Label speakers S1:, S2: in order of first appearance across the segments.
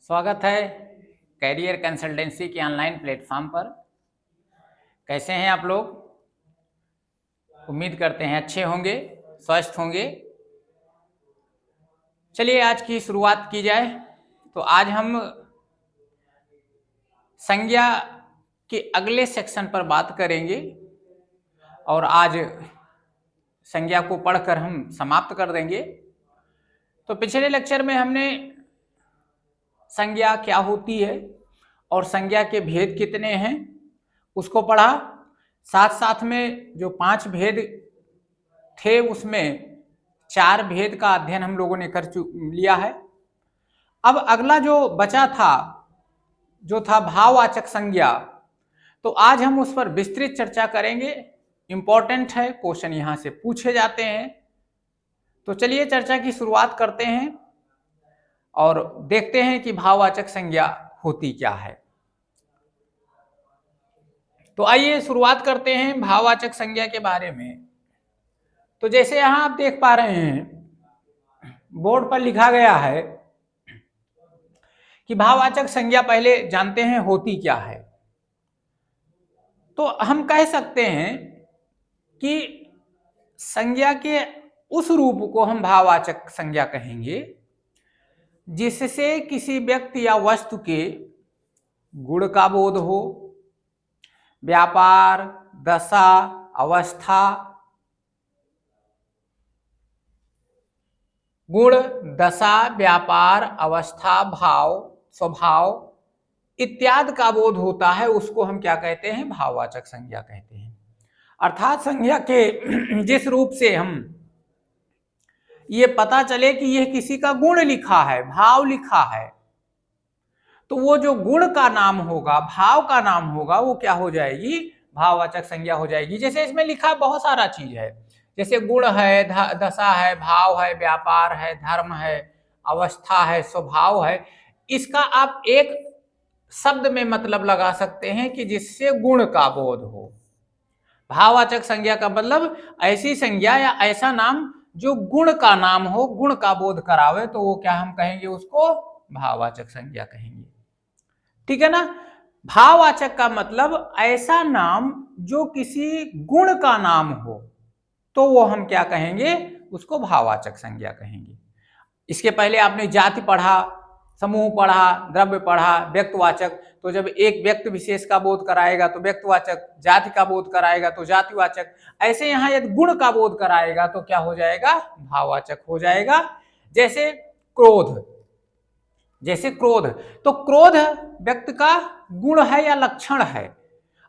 S1: स्वागत है career consultancy के ऑनलाइन प्लेटफॉर्म पर। कैसे हैं आप लोग? उम्मीद करते हैं अच्छे होंगे, स्वस्थ होंगे। चलिए आज की शुरुआत की जाए। तो आज हम संज्ञा के अगले सेक्शन पर बात करेंगे और आज संज्ञा को पढ़कर हम समाप्त कर देंगे। तो पिछले लेक्चर में हमने संज्ञा क्या होती है और संज्ञा के भेद कितने हैं उसको पढ़ा। साथ साथ में जो 5 भेद थे उसमें 4 भेद का अध्ययन हम लोगों ने कर लिया है। अब अगला जो बचा था जो था भाववाचक संज्ञा, तो आज हम उस पर विस्तृत चर्चा करेंगे। इंपॉर्टेंट है, क्वेश्चन यहां से पूछे जाते हैं। तो चलिए चर्चा की शुरुआत करते हैं और देखते हैं कि भाववाचक संज्ञा होती क्या है। तो आइए शुरुआत करते हैं भाववाचक संज्ञा के बारे में। तो जैसे यहां आप देख पा रहे हैं बोर्ड पर लिखा गया है कि भाववाचक संज्ञा पहले जानते हैं होती क्या है। तो हम कह सकते हैं कि संज्ञा के उस रूप को हम भाववाचक संज्ञा कहेंगे जिससे किसी व्यक्ति या वस्तु के गुण का बोध हो, व्यापार, दशा, अवस्था, गुण, दशा, व्यापार, अवस्था, भाव, स्वभाव इत्यादि का बोध होता है, उसको हम क्या कहते हैं? भाववाचक संज्ञा कहते हैं। अर्थात संज्ञा के जिस रूप से हम ये पता चले कि यह किसी का गुण लिखा है, भाव लिखा है, तो वो जो गुण का नाम होगा, भाव का नाम होगा, वो क्या हो जाएगी? भाववाचक संज्ञा हो जाएगी। जैसे इसमें लिखा बहुत सारा चीज है, जैसे गुण है, दशा है, भाव है, व्यापार है, धर्म है, अवस्था है, स्वभाव है। इसका आप एक शब्द में मतलब लगा सकते हैं कि जिससे गुण का बोध हो। भाववाचक संज्ञा का मतलब ऐसी संज्ञा या ऐसा नाम जो गुण का नाम हो, गुण का बोध करावे, तो वो क्या हम कहेंगे? उसको भाववाचक संज्ञा कहेंगे। ठीक है ना? भाववाचक का मतलब ऐसा नाम जो किसी गुण का नाम हो, तो वो हम क्या कहेंगे? उसको भाववाचक संज्ञा कहेंगे। इसके पहले आपने जाति पढ़ा, समूह पढ़ा, द्रव्य पढ़ा, व्यक्तिवाचक। तो जब एक व्यक्ति विशेष का बोध कराएगा तो व्यक्तिवाचक, जाति का बोध कराएगा तो जातिवाचक, ऐसे यहाँ यदि गुण का बोध कराएगा तो क्या हो जाएगा? भाववाचक हो जाएगा। जैसे क्रोध, तो क्रोध व्यक्ति का गुण है या लक्षण है,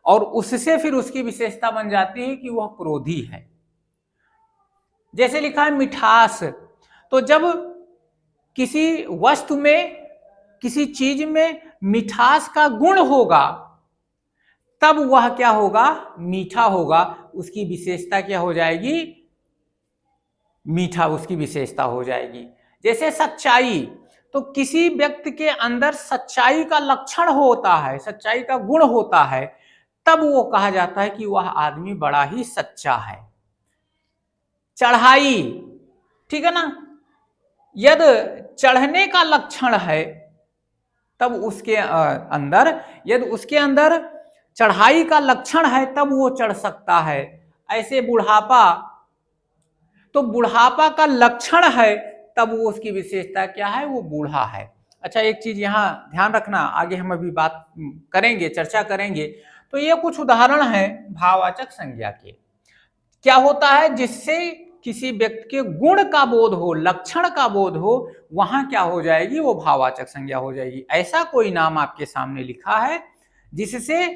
S1: और उससे फिर उसकी विशेषता बन जाती है कि वह क्रोधी है। जैसे लिखा है मिठास, तो जब किसी वस्तु में, किसी चीज में मिठास का गुण होगा तब वह क्या होगा? मीठा होगा। उसकी विशेषता क्या हो जाएगी? मीठा उसकी विशेषता हो जाएगी। जैसे सच्चाई, तो किसी व्यक्ति के अंदर सच्चाई का लक्षण होता है, सच्चाई का गुण होता है, तब वो कहा जाता है कि वह आदमी बड़ा ही सच्चा है। चढ़ाई, ठीक है ना? यदि चढ़ने का लक्षण है तब उसके अंदर, यदि उसके अंदर चढ़ाई का लक्षण है तब वो चढ़ सकता है। ऐसे बुढ़ापा, तो बुढ़ापा का लक्षण है तब वो उसकी विशेषता क्या है? वो बूढ़ा है। अच्छा, एक चीज यहाँ ध्यान रखना, आगे हम अभी बात करेंगे, चर्चा करेंगे। तो ये कुछ उदाहरण है भाववाचक संज्ञा के। क्या होता है? जिससे किसी व्यक्ति के गुण का बोध हो, लक्षण का बोध हो, वहां क्या हो जाएगी? वो भाववाचक संज्ञा हो जाएगी। ऐसा कोई नाम आपके सामने लिखा है जिससे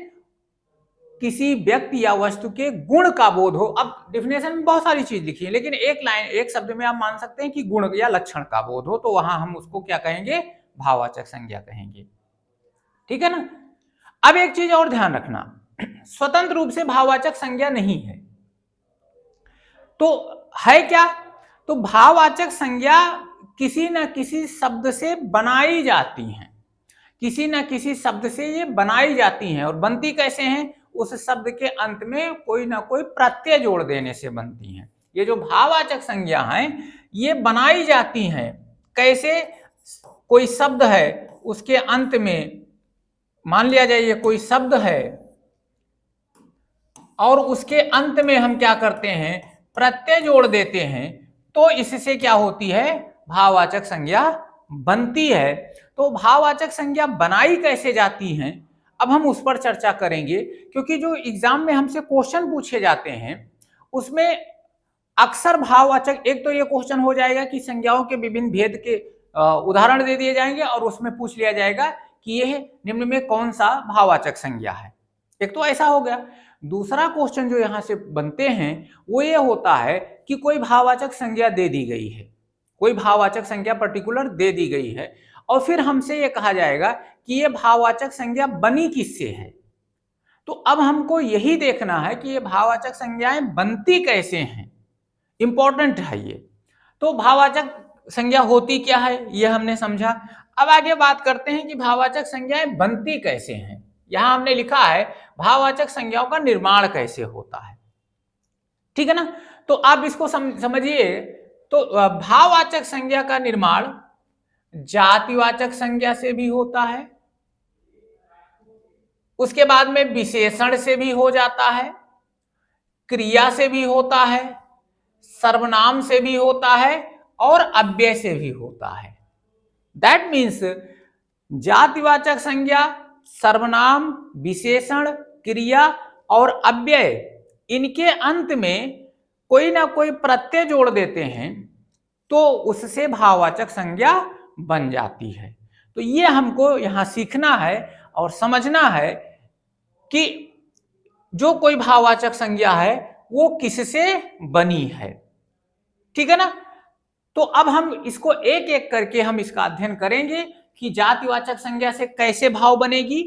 S1: किसी व्यक्ति या वस्तु के गुण का बोध हो। अब डिफिनेशन में बहुत सारी चीज लिखी है, लेकिन एक लाइन, एक शब्द में आप मान सकते हैं कि गुण या लक्षण का बोध हो, तो वहां हम उसको क्या कहेंगे? भाववाचक संज्ञा कहेंगे। ठीक है ना? अब एक चीज और ध्यान रखना, स्वतंत्र रूप से भाववाचक संज्ञा नहीं है, तो है क्या? तो भाववाचक संज्ञा किसी न किसी शब्द से बनाई जाती हैं, किसी न किसी शब्द से ये बनाई जाती हैं। और बनती कैसे हैं? उस शब्द के अंत में कोई ना कोई प्रत्यय जोड़ देने से बनती हैं। ये जो भाववाचक संज्ञा हैं ये बनाई जाती हैं। कैसे? कोई शब्द है उसके अंत में, मान लिया जाए ये कोई शब्द है और उसके अंत में हम क्या करते हैं, प्रत्यय जोड़ देते हैं, तो इससे क्या होती है, भाववाचक संज्ञा बनती है। तो भाववाचक संज्ञा बनाई कैसे जाती हैं, अब हम उस पर चर्चा करेंगे, क्योंकि जो एग्जाम में हमसे क्वेश्चन पूछे जाते हैं उसमें अक्सर भाववाचक, एक तो ये क्वेश्चन हो जाएगा कि संज्ञाओं के विभिन्न भेद के उदाहरण दे दिए जाएंगे और उसमें पूछ लिया जाएगा कि यह निम्न में कौन सा भाववाचक संज्ञा है, एक तो ऐसा हो गया। दूसरा क्वेश्चन जो यहां से बनते हैं वो ये होता है कि कोई भाववाचक संज्ञा दे दी गई है, कोई भाववाचक संज्ञा पर्टिकुलर दे दी गई है, और फिर हमसे ये कहा जाएगा कि ये भाववाचक संज्ञा बनी किससे है। तो अब हमको यही देखना है कि ये भाववाचक संज्ञाएं बनती कैसे हैं, इंपॉर्टेंट है ये। तो भाववाचक संज्ञा होती क्या है ये हमने समझा। अब आगे बात करते हैं कि भाववाचक संज्ञाएं बनती कैसे हैं। यहां हमने लिखा है भाववाचक संज्ञाओं का निर्माण कैसे होता है, ठीक है ना। तो आप इसको समझिए। तो भाववाचक संज्ञा का निर्माण जातिवाचक संज्ञा से भी होता है, उसके बाद में विशेषण से भी हो जाता है, क्रिया से भी होता है, सर्वनाम से भी होता है और अव्यय से भी होता है। दैट मीन्स जातिवाचक संज्ञा, सर्वनाम, विशेषण, क्रिया और अव्यय, इनके अंत में कोई ना कोई प्रत्यय जोड़ देते हैं तो उससे भाववाचक संज्ञा बन जाती है। तो ये हमको यहां सीखना है और समझना है कि जो कोई भाववाचक संज्ञा है वो किससे बनी है, ठीक है ना। तो अब हम इसको एक एक करके हम इसका अध्ययन करेंगे कि जातिवाचक संज्ञा से कैसे भाव बनेगी,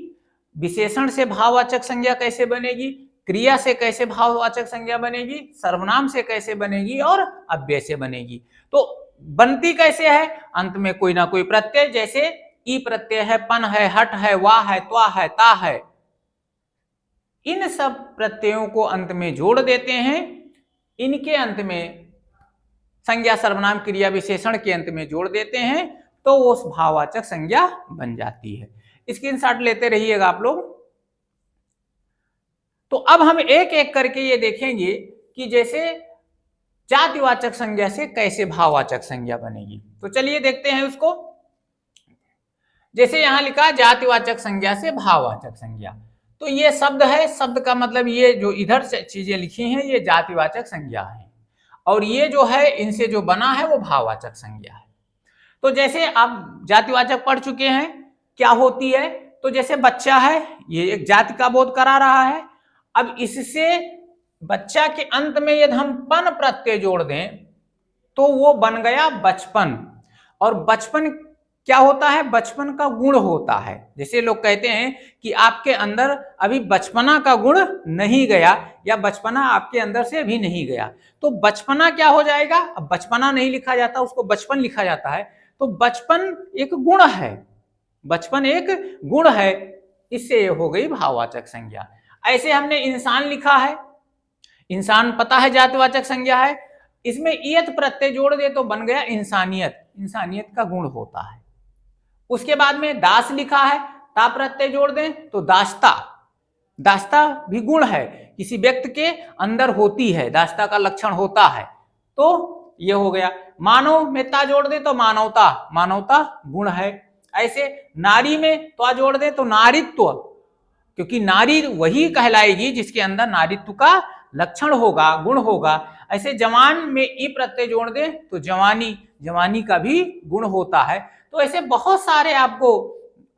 S1: विशेषण से भाववाचक संज्ञा कैसे बनेगी, क्रिया से कैसे भाववाचक संज्ञा बनेगी, सर्वनाम से कैसे बनेगी और अव्यय से बनेगी। तो बनती कैसे है, अंत में कोई ना कोई प्रत्यय, जैसे ई प्रत्यय है, पन है, हट है, वा है, त्वा है, ता है, इन सब प्रत्ययों को अंत में जोड़ देते हैं। इनके अंत में संज्ञा, सर्वनाम, क्रिया, विशेषण के अंत में जोड़ देते हैं तो वो उस भाववाचक संज्ञा बन जाती है। स्क्रीनशॉट लेते रहिएगा आप लोग। तो अब हम एक एक करके ये देखेंगे कि जैसे जातिवाचक संज्ञा से कैसे भाववाचक संज्ञा बनेगी। तो चलिए देखते हैं उसको। जैसे यहां लिखा जातिवाचक संज्ञा से भाववाचक संज्ञा, तो ये शब्द है, शब्द का मतलब ये जो इधर से चीजें लिखी हैं ये जातिवाचक संज्ञा है, और ये जो है इनसे जो बना है वो भाववाचक संज्ञा है। तो जैसे आप जातिवाचक पढ़ चुके हैं क्या होती है, तो जैसे बच्चा है, ये एक जाति का बोध करा रहा है। अब इससे बच्चा के अंत में यदि हम पन प्रत्यय जोड़ दें तो वो बन गया बचपन। और बचपन क्या होता है, बचपन का गुण होता है। जैसे लोग कहते हैं कि आपके अंदर अभी बचपना का गुण नहीं गया, या बचपना आपके अंदर से अभी नहीं गया, तो बचपना क्या हो जाएगा, अब बचपना नहीं लिखा जाता, उसको बचपन लिखा जाता है। तो बचपन एक गुण है, बचपन एक गुण है, इससे हो गई भाववाचक संज्ञा। ऐसे हमने इंसान लिखा है, इंसान पता है जातिवाचक संज्ञा है, इसमें इयत प्रत्यय जोड़ दे तो बन गया इंसानियत, इंसानियत का गुण होता है। उसके बाद में दास लिखा है, ता प्रत्यय जोड़ दें तो दास्ता, दास्ता भी गुण है, किसी व्यक्ति के अंदर होती है, दास्ता का लक्षण होता है, तो ये हो गया। मानव में ता जोड़ दे तो मानवता, मानवता गुण है। ऐसे नारी में त्वा जोड़ दे तो नारीत्व, क्योंकि नारी वही कहलाएगी जिसके अंदर नारीत्व का लक्षण होगा, गुण होगा। ऐसे जवान में ई प्रत्यय जोड़ दे तो जवानी, जवानी का भी गुण होता है। तो ऐसे बहुत सारे आपको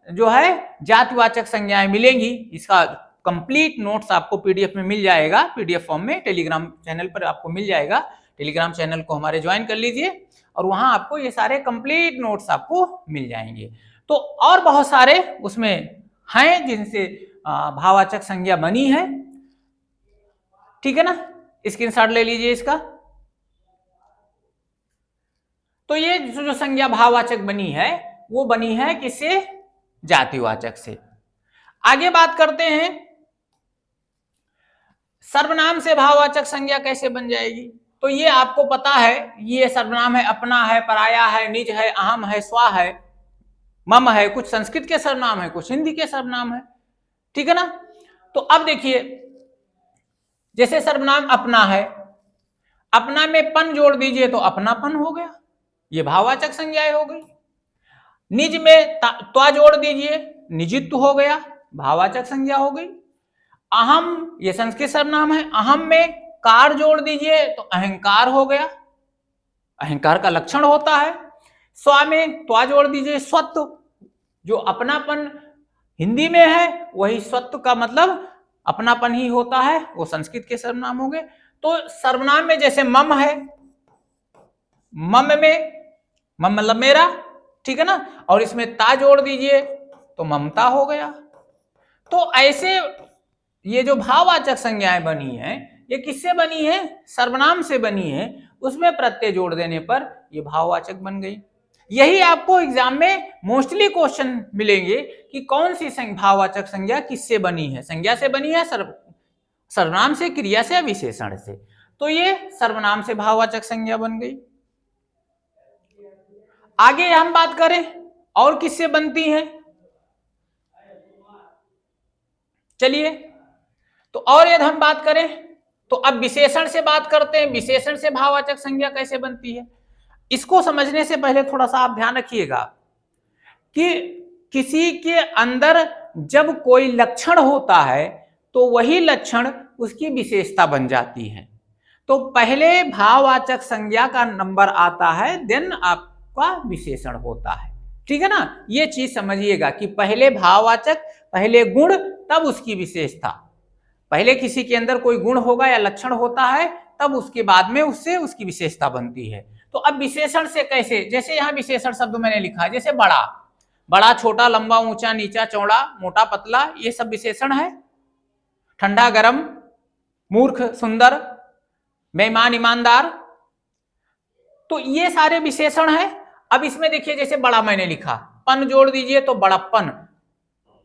S1: जो है जातिवाचक संज्ञाएं मिलेंगी। इसका कंप्लीट नोट्स आपको पीडीएफ में मिल जाएगा, पीडीएफ फॉर्म में टेलीग्राम चैनल पर आपको मिल जाएगा। टेलीग्राम चैनल को हमारे ज्वाइन कर लीजिए और वहां आपको ये सारे कंप्लीट नोट्स आपको मिल जाएंगे। तो और बहुत सारे उसमें हैं जिनसे भाववाचक संज्ञा बनी है, ठीक है ना। स्क्रीनशॉट ले लीजिए इसका। तो ये जो संज्ञा भाववाचक बनी है वो बनी है किससे, जातिवाचक से। आगे बात करते हैं सर्वनाम से भाववाचक संज्ञा कैसे बन जाएगी। तो ये आपको पता है, ये सर्वनाम है, अपना है, पराया है, निज है, अहम है, स्वा है। मम है, कुछ संस्कृत के सर्वनाम है, कुछ हिंदी के सर्वनाम है, ठीक है ना। तो अब देखिए, जैसे सर्वनाम अपना है, अपना में पन जोड़ दीजिए तो अपनापन हो गया, ये भाववाचक संज्ञाएं हो गई। निज में त्वा जोड़ दीजिए, निजित्व हो गया, भाववाचक संज्ञा हो गई। अहम, ये संस्कृत सर्वनाम है, अहम में कार जोड़ दीजिए तो अहंकार हो गया, अहंकार का लक्षण होता है। स्व में त्वा जोड़ दीजिए, स्वत्व, जो अपनापन हिंदी में है वही स्वत्व का मतलब अपनापन ही होता है, वो संस्कृत के सर्वनाम हो गए। तो सर्वनाम में जैसे मम है, मम में मम मतलब मेरा, ठीक है ना, और इसमें ता जोड़ दीजिए तो ममता हो गया। तो ऐसे ये जो भाववाचक संज्ञाएं बनी है, ये किससे बनी है? सर्वनाम से बनी है, उसमें प्रत्यय जोड़ देने पर ये भाववाचक बन गई। यही आपको एग्जाम में मोस्टली क्वेश्चन मिलेंगे कि कौन सी भाववाचक संज्ञा किससे बनी है, संज्ञा से बनी है, सर्वनाम से, क्रिया से या विशेषण से। तो ये सर्वनाम से भाववाचक संज्ञा बन गई। आगे हम बात करें और किससे बनती है, चलिए, तो और यदि हम बात करें तो अब विशेषण से बात करते हैं। विशेषण से भाववाचक संज्ञा कैसे बनती है, इसको समझने से पहले थोड़ा सा आप ध्यान रखिएगा कि किसी के अंदर जब कोई लक्षण होता है तो वही लक्षण उसकी विशेषता बन जाती है। तो पहले भाववाचक संज्ञा का नंबर आता है, देन आपका विशेषण होता है, ठीक है ना। ये चीज समझिएगा कि पहले भाववाचक, पहले गुण, तब उसकी विशेषता। पहले किसी के अंदर कोई गुण होगा या लक्षण होता है, तब उसके बाद में उससे उसकी विशेषता बनती है। तो अब विशेषण से कैसे, जैसे यहाँ विशेषण शब्द मैंने लिखा है, जैसे बड़ा, बड़ा, छोटा, लंबा, ऊंचा, नीचा, चौड़ा, मोटा, पतला, ये सब विशेषण है। ठंडा, गरम, मूर्ख, सुंदर, बेईमान, ईमानदार, तो ये सारे विशेषण है। अब इसमें देखिए, जैसे बड़ा मैंने लिखा, पन जोड़ दीजिए तो बड़प्पन,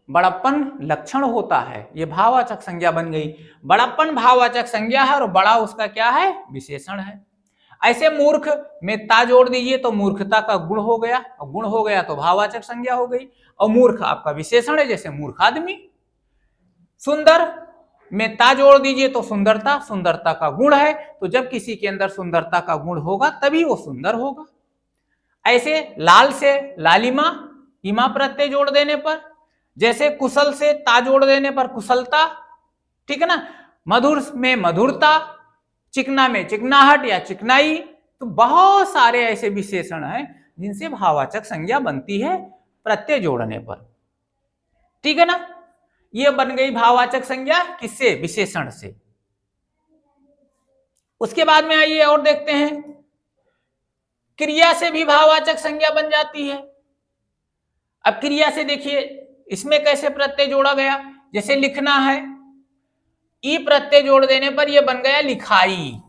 S1: बड़प्पन लक्षण होता है, ये भाववाचक संज्ञा बन गई। बड़प्पन भाववाचक संज्ञा है और बड़ा उसका क्या है, विशेषण है। ऐसे मूर्ख में ता जोड़ दीजिए तो मूर्खता का गुण हो गया, और गुण हो गया तो भाववाचक संज्ञा हो गई, और मूर्ख आपका विशेषण है, जैसे मूर्ख आदमी। सुंदर में ता जोड़ दीजिए तो सुंदरता, सुंदरता का गुण है, तो जब किसी के अंदर सुंदरता का गुण होगा तभी वो सुंदर होगा। ऐसे लाल से लालिमा, इमा प्रत्यय जोड़ देने पर, जैसे कुशल से ता जोड़ देने पर कुशलता, ठीक है ना। मधुर में मधुरता, चिकना में चिकनाहट या चिकनाई, तो बहुत सारे ऐसे विशेषण हैं जिनसे भाववाचक संज्ञा बनती है प्रत्यय जोड़ने पर, ठीक है ना। ये बन गई भाववाचक संज्ञा किससे, विशेषण से। उसके बाद में आइए और देखते हैं, क्रिया से भी भाववाचक संज्ञा बन जाती है। अब क्रिया से देखिए, इसमें कैसे प्रत्यय जोड़ा गया, जैसे लिखना है, ई प्रत्यय जोड़ देने पर यह बन गया लिखाई,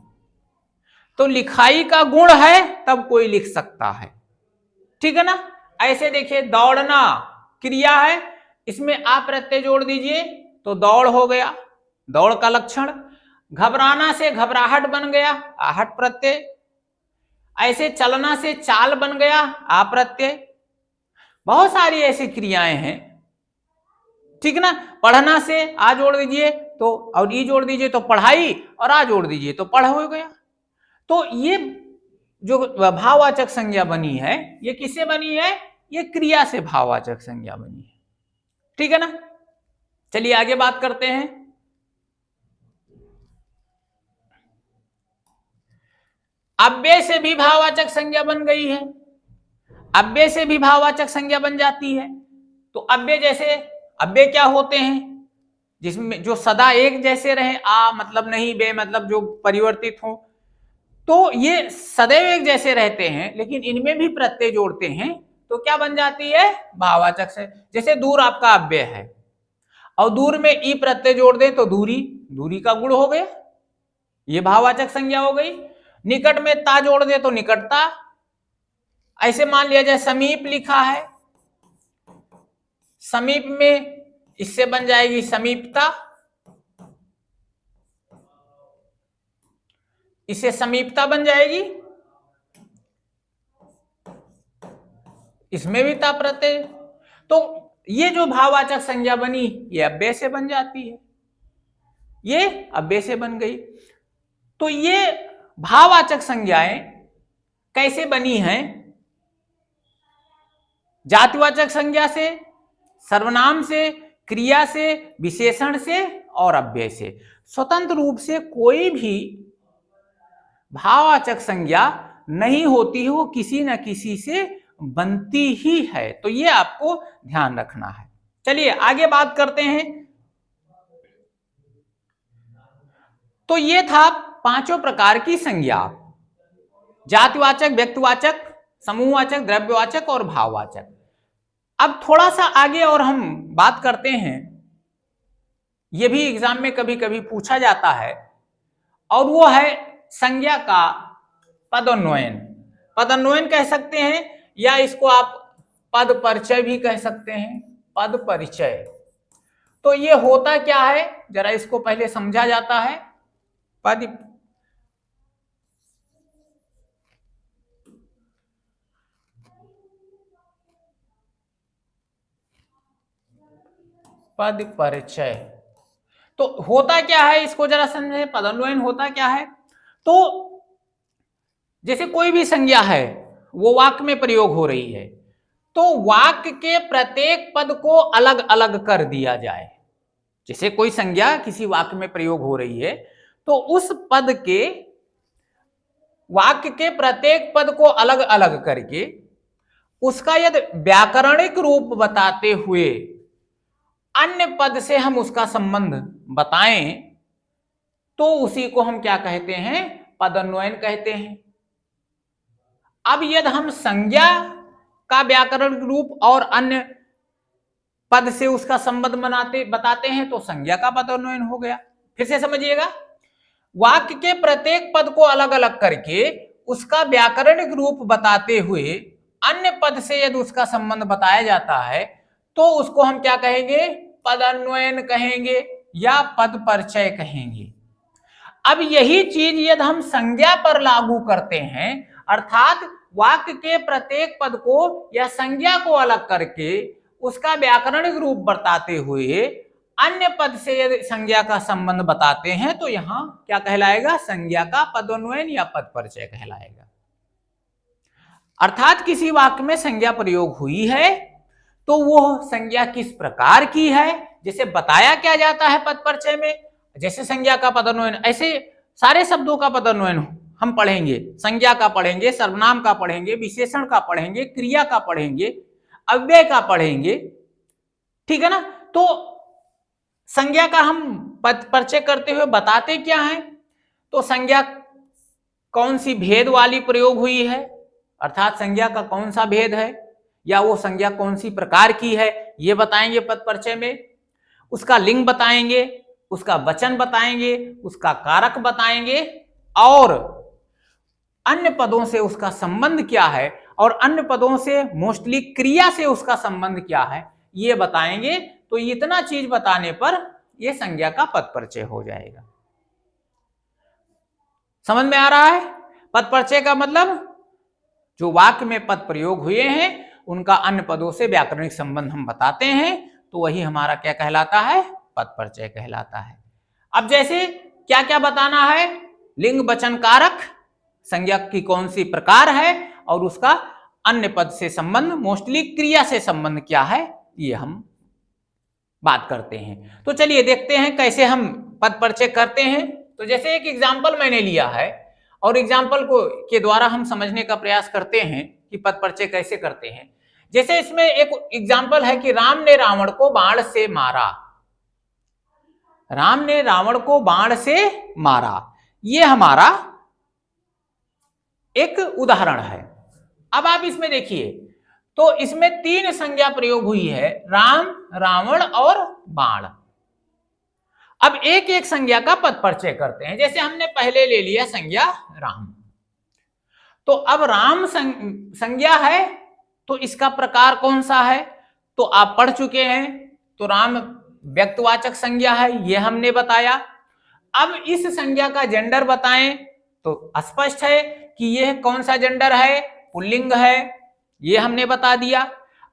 S1: तो लिखाई का गुण है तब कोई लिख सकता है, ठीक है ना। ऐसे देखिए, दौड़ना क्रिया है, इसमें आ प्रत्यय जोड़ दीजिए तो दौड़ हो गया, दौड़ का लक्षण। घबराना से घबराहट बन गया, आहट प्रत्यय। ऐसे चलना से चाल बन गया, आ प्रत्यय। बहुत सारी ऐसी क्रियाएं हैं, ठीक ना। पढ़ना से आ जोड़ दीजिए तो, और ई जोड़ दीजिए तो पढ़ाई, और आ जोड़ दीजिए तो पढ़ हो गया। तो ये जो भाववाचक संज्ञा बनी है, ये किससे बनी है, ये क्रिया से भाववाचक संज्ञा बनी है, ठीक है ना। चलिए आगे बात करते हैं। अव्यय से भी भाववाचक संज्ञा बन गई है, अव्यय से भी भाववाचक संज्ञा बन जाती है। तो अव्यय, जैसे अव्यय क्या होते हैं, जिसमें जो सदा एक जैसे रहे, आ मतलब नहीं, बे मतलब जो परिवर्तित हो, तो ये सदैव एक जैसे रहते हैं, लेकिन इनमें भी प्रत्यय जोड़ते हैं तो क्या बन जाती है, भाववाचक से। जैसे दूर आपका अव्यय है, और दूर में ई प्रत्यय जोड़ दे तो दूरी, दूरी का गुण हो गया, ये भाववाचक संज्ञा हो गई। निकट में ता जोड़ दे तो निकटता। ऐसे मान लिया जाए समीप लिखा है, समीप में इससे बन जाएगी समीपता, इससे समीपता बन जाएगी, इसमें भी ता प्रत्यय तो ये जो भाववाचक संज्ञा बनी ये अव्यय से बन जाती है, ये अव्यय से बन गई। तो ये भाववाचक संज्ञाएं कैसे बनी हैं? जातिवाचक संज्ञा से, सर्वनाम से, क्रिया से, विशेषण से और अव्यय से। स्वतंत्र रूप से कोई भी भाववाचक संज्ञा नहीं होती है, वो किसी न किसी से बनती ही है। तो ये आपको ध्यान रखना है। चलिए आगे बात करते हैं। तो ये था पांचों प्रकार की संज्ञा, जातिवाचक, व्यक्तिवाचक, समूहवाचक, द्रव्यवाचक और भाववाचक। अब थोड़ा सा आगे और हम बात करते हैं, यह भी एग्जाम में कभी कभी पूछा जाता है, और वो है संज्ञा का पदोन्वयन। पदोन्वयन कह सकते हैं या इसको आप पद परिचय भी कह सकते हैं, पद परिचय। तो ये होता क्या है, जरा इसको पहले समझा जाता है। पद परिचय तो होता क्या है, इसको जरा समझे। पदोन्वयन होता क्या है? तो जैसे कोई भी संज्ञा है वो वाक्य में प्रयोग हो रही है, तो वाक्य के प्रत्येक पद को अलग अलग कर दिया जाए। जैसे कोई संज्ञा किसी वाक्य में प्रयोग हो रही है, तो उस पद के वाक्य के प्रत्येक पद को अलग अलग करके उसका यदि व्याकरणिक रूप बताते हुए अन्य पद से हम उसका संबंध बताएं, तो उसी को हम क्या कहते हैं? पदोन्वयन कहते हैं। अब यदि हम संज्ञा का व्याकरण रूप और अन्य पद से उसका संबंध बताते हैं, तो संज्ञा का पदोन्वयन हो गया। फिर से समझिएगा, वाक्य के प्रत्येक पद को अलग अलग करके उसका व्याकरणिक रूप बताते हुए अन्य पद से यदि उसका संबंध बताया जाता है, तो उसको हम क्या कहेंगे? पदोन्वयन कहेंगे या पद परिचय कहेंगे। अब यही चीज यदि हम संज्ञा पर लागू करते हैं, अर्थात वाक्य के प्रत्येक पद को या संज्ञा को अलग करके उसका व्याकरणिक रूप बताते हुए अन्य पद से यदि संज्ञा का संबंध बताते हैं, तो यहां क्या कहलाएगा? संज्ञा का पदोन्वयन या पद परिचय कहलाएगा। अर्थात किसी वाक्य में संज्ञा प्रयोग हुई है, तो वो संज्ञा किस प्रकार की है, जैसे बताया क्या जाता है पद परिचय में, जैसे संज्ञा का पदोन्वयन, ऐसे सारे शब्दों का पदोन्वयन हम पढ़ेंगे। संज्ञा का पढ़ेंगे, सर्वनाम का पढ़ेंगे, विशेषण का पढ़ेंगे, क्रिया का पढ़ेंगे, अव्यय का पढ़ेंगे, ठीक है ना। तो संज्ञा का हम पद परिचय करते हुए बताते क्या है? तो संज्ञा कौन सी भेद वाली प्रयोग हुई है, अर्थात संज्ञा का कौन सा भेद है, या वो संज्ञा कौन सी प्रकार की है, ये बताएंगे पद परिचय में। उसका लिंग बताएंगे, उसका वचन बताएंगे, उसका कारक बताएंगे, और अन्य पदों से उसका संबंध क्या है, और अन्य पदों से मोस्टली क्रिया से उसका संबंध क्या है, ये बताएंगे। तो इतना चीज बताने पर यह संज्ञा का पद परिचय हो जाएगा। समझ में आ रहा है? पद परिचय का मतलब जो वाक्य में पद प्रयोग हुए हैं उनका अन्य पदों से व्याकरणिक संबंध हम बताते हैं, तो वही हमारा क्या कहलाता है? पद परिचय कहलाता है। अब जैसे क्या क्या बताना है? लिंग, वचन, कारक, संज्ञा की कौन सी प्रकार है, और उसका अन्य पद से संबंध, मोस्टली क्रिया से संबंध क्या है, ये हम बात करते हैं। तो चलिए देखते हैं कैसे हम पद परिचय करते हैं। तो जैसे एक एग्जाम्पल मैंने लिया है, और एग्जाम्पल को के द्वारा हम समझने का प्रयास करते हैं कि पद परिचय कैसे करते हैं। जैसे इसमें एक एग्जाम्पल है कि राम ने रावण को बाण से मारा। राम ने रावण को बाण से मारा, ये हमारा एक उदाहरण है। अब आप इसमें देखिए, तो इसमें तीन संज्ञा प्रयोग हुई है, राम, रावण और बाण। अब एक एक संज्ञा का पद परिचय करते हैं। जैसे हमने पहले ले लिया संज्ञा राम, तो अब राम संज्ञा है, तो इसका प्रकार कौन सा है, तो आप पढ़ चुके हैं। तो राम व्यक्तिवाचक संज्ञा है, ये हमने बताया। अब इस संज्ञा का जेंडर बताएं, तो स्पष्ट है कि यह कौन सा जेंडर है, पुल्लिंग है, ये हमने बता दिया।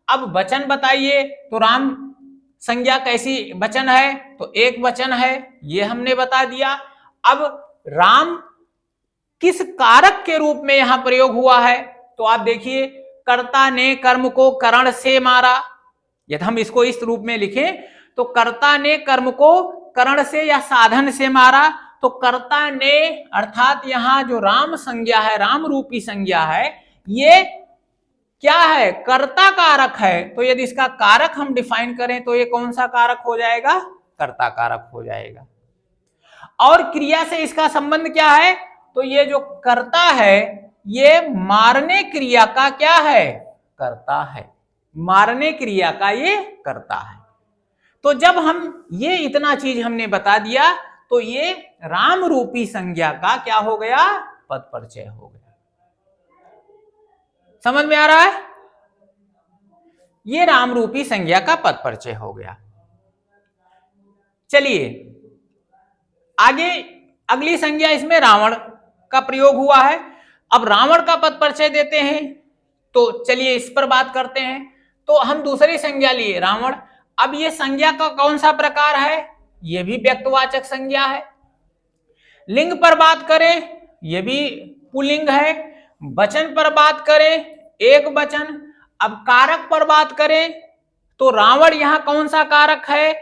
S1: अब वचन बताइए, तो राम संज्ञा कैसी वचन है, तो एक वचन है, ये हमने बता दिया। अब राम किस कारक के रूप में यहां प्रयोग हुआ है, तो आप देखिए, कर्ता ने कर्म को करण से मारा। यदि हम इसको इस रूप में लिखें तो कर्ता ने कर्म को करण से या साधन से मारा, तो कर्ता ने अर्थात यहां जो राम संज्ञा है, राम रूपी संज्ञा है, ये क्या है, कर्ता कारक है। तो यदि इसका कारक हम डिफाइन करें तो ये कौन सा कारक हो जाएगा, कर्ता कारक हो जाएगा। और क्रिया से इसका संबंध क्या है, तो ये जो कर्ता है ये मारने क्रिया का क्या है, कर्ता है, मारने क्रिया का ये कर्ता है। तो जब हम ये इतना चीज हमने बता दिया तो ये राम रूपी संज्ञा का क्या हो गया, पद परिचय हो गया। समझ में आ रहा है, ये राम रूपी संज्ञा का पद परिचय हो गया। चलिए आगे अगली संज्ञा, इसमें रावण का प्रयोग हुआ है। अब रावण का पद परिचय देते हैं, तो चलिए इस पर बात करते हैं। तो हम दूसरी संज्ञा लिए रावण। अब ये संज्ञा का कौन सा प्रकार है, ये भी व्यक्तवाचक संज्ञा है। लिंग पर बात करें, ये भी पुल्लिंग है। वचन पर बात करें, एक वचन। अब कारक पर बात करें तो रावण यहां कौन सा कारक है,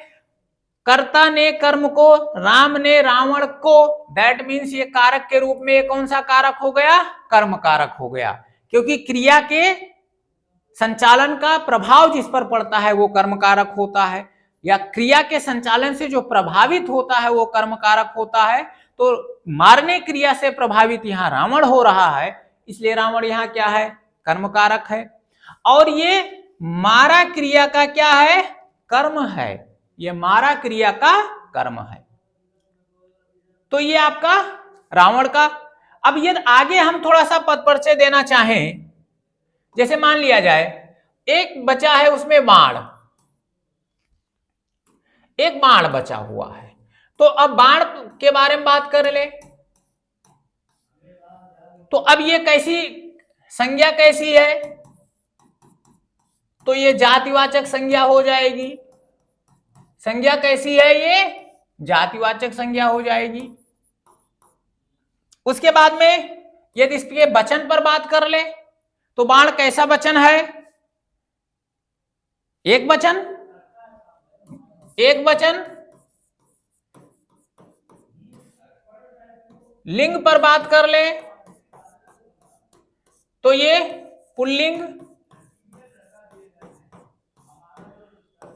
S1: कर्ता ने कर्म को, राम ने रावण को, दैट मीन्स ये कारक के रूप में कौन सा कारक हो गया, कर्म कारक हो गया। क्योंकि क्रिया के संचालन का प्रभाव जिस पर पड़ता है वो कर्म कारक होता है, या क्रिया के संचालन से जो प्रभावित होता है वो कर्म कारक होता है। तो मारने क्रिया से प्रभावित यहाँ रावण हो रहा है, इसलिए रावण यहाँ क्या है, कर्म कारक है। और ये मारा क्रिया का क्या है, कर्म है, ये मारा क्रिया का कर्म है। तो ये आपका रावण का। अब यदि आगे हम थोड़ा सा पद परिचय देना चाहें, जैसे मान लिया जाए एक बचा है उसमें बाण, एक बाण बचा हुआ है, तो अब बाण के बारे में बात कर ले। तो अब ये कैसी संज्ञा कैसी है, तो ये जातिवाचक संज्ञा हो जाएगी। संज्ञा कैसी है, ये जातिवाचक संज्ञा हो जाएगी। उसके बाद में यदि इसके वचन पर बात कर ले तो बाण कैसा वचन है, एक वचन, एक वचन। लिंग पर बात कर ले तो ये पुल्लिंग।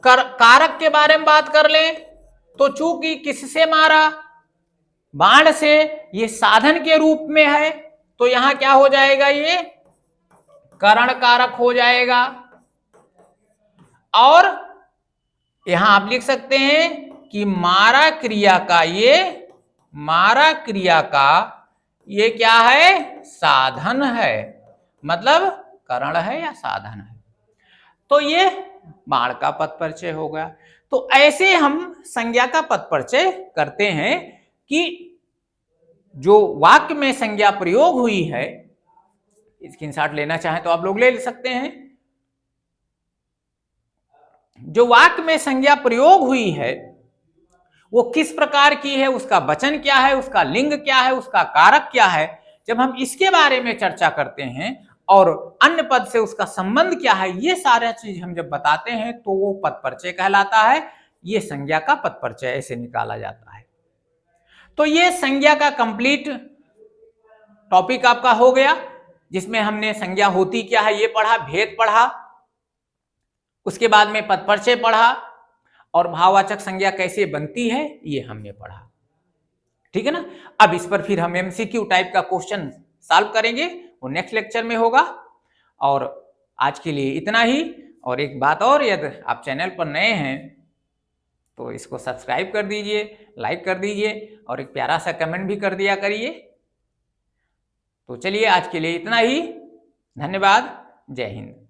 S1: कारक के बारे में बात कर ले तो चूंकि किससे मारा, बाण से, ये साधन के रूप में है, तो यहां क्या हो जाएगा, ये करण कारक हो जाएगा। और यहां आप लिख सकते हैं कि मारा क्रिया का, ये मारा क्रिया का ये क्या है, साधन है, मतलब करण है या साधन है। तो ये बाण का पद परिचय हो गया। तो ऐसे हम संज्ञा का पद परिचय करते हैं कि जो वाक्य में संज्ञा प्रयोग हुई है, स्क्रीनशॉट लेना चाहें तो आप लोग ले सकते हैं। जो वाक्य में संज्ञा प्रयोग हुई है वो किस प्रकार की है, उसका वचन क्या है, उसका लिंग क्या है, उसका कारक क्या है, जब हम इसके बारे में चर्चा करते हैं और अन्य पद से उसका संबंध क्या है, ये सारा चीज हम जब बताते हैं तो वो पद परिचय कहलाता है। ये संज्ञा का पद परिचय ऐसे निकाला जाता है। तो ये संज्ञा का कंप्लीट टॉपिक आपका हो गया, जिसमें हमने संज्ञा होती क्या है ये पढ़ा, भेद पढ़ा, उसके बाद में पद परिचय पढ़ा, और भाववाचक संज्ञा कैसे बनती है ये हमने पढ़ा। ठीक है ना। अब इस पर फिर हम एमसीक्यू टाइप का क्वेश्चन सॉल्व करेंगे, वो नेक्स्ट लेक्चर में होगा। और आज के लिए इतना ही। और एक बात और, यदि आप चैनल पर नए हैं तो इसको सब्सक्राइब कर दीजिए, लाइक कर दीजिए और एक प्यारा सा कमेंट भी कर दिया करिए। तो चलिए आज के लिए इतना ही। धन्यवाद। जय हिंद।